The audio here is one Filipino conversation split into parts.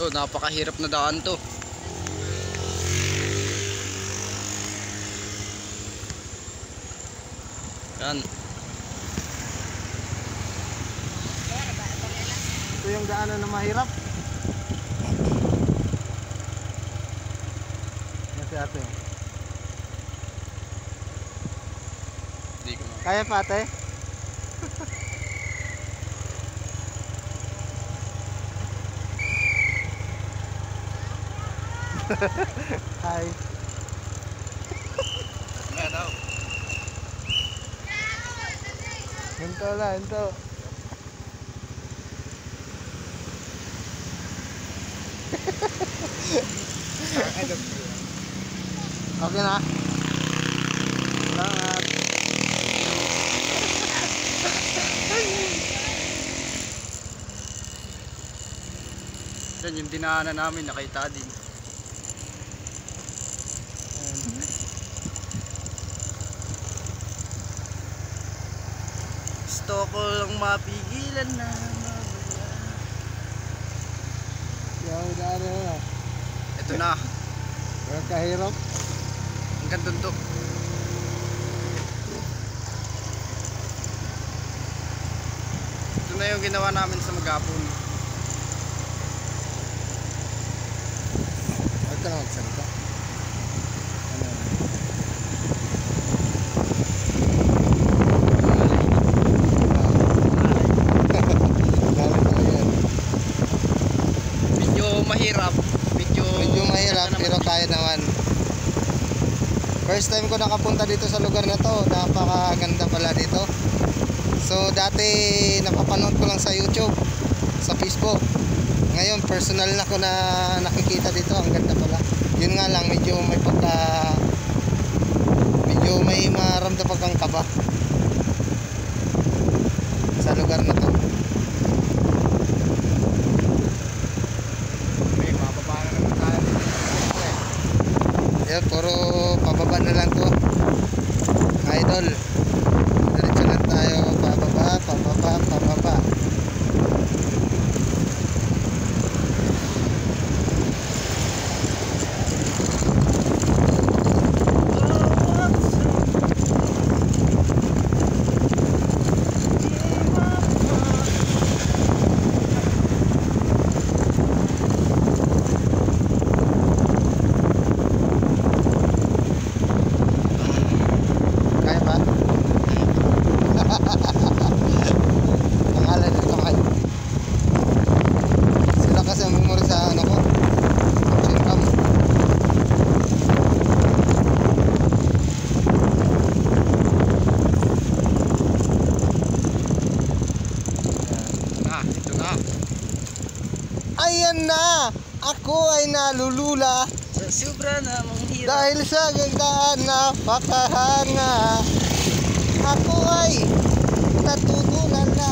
To, napakahirap na daan to. Yan. Ito yung daanan na mahirap. Yan si ate. Hindi ko na. Kaya pa ate? Hi. Nga daw. Hinto lang, hinto. Okay na? Salamat. Yan yung dinaanan namin, nakita din. Gusto ko lang mapigilan na mawala. Yung daanan na. Ito na, Yung kahirap. hanggang doon to. Ito na yung ginawa namin sa Magapon. Huwag ka na magsalita. Ano? Galit na yan. Medyo mahirap. Medyo Mahirap pero kaya naman. First time ko nakapunta dito sa lugar na to. Napakaganda pala dito. So dati napapanood ko lang sa YouTube, sa Facebook. Ngayon personal na ko na nakikita dito. Ang ganda pala. Yun nga lang medyo may maramdaman kang kaba sa lugar na to. may mababa na naman tayo dito. Yan, puro pababa na lang to. Idol. Diretso lang tayo. Pababa, pababa, pababa. Kaya ba? Pangalan nito kayo. Sila kasi ang memori sa ano ko. Action cam. Ito na. Ayan na! Ako ay nalulula Sa sobra na mong hirap. dahil sa gandaan na pakahanga. Ako ay natutulala.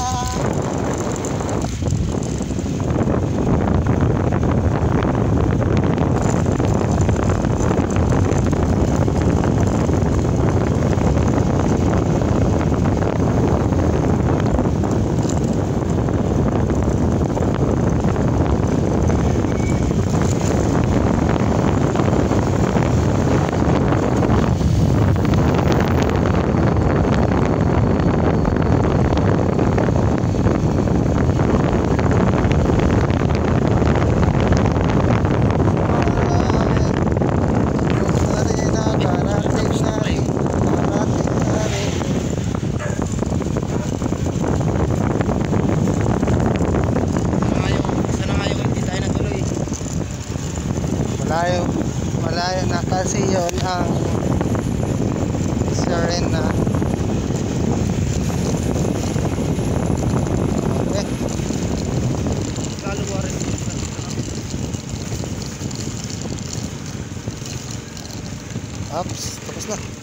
Malayo na kasi yon ang Serena. Okay. Kaluwa rin. Ups, tapos na.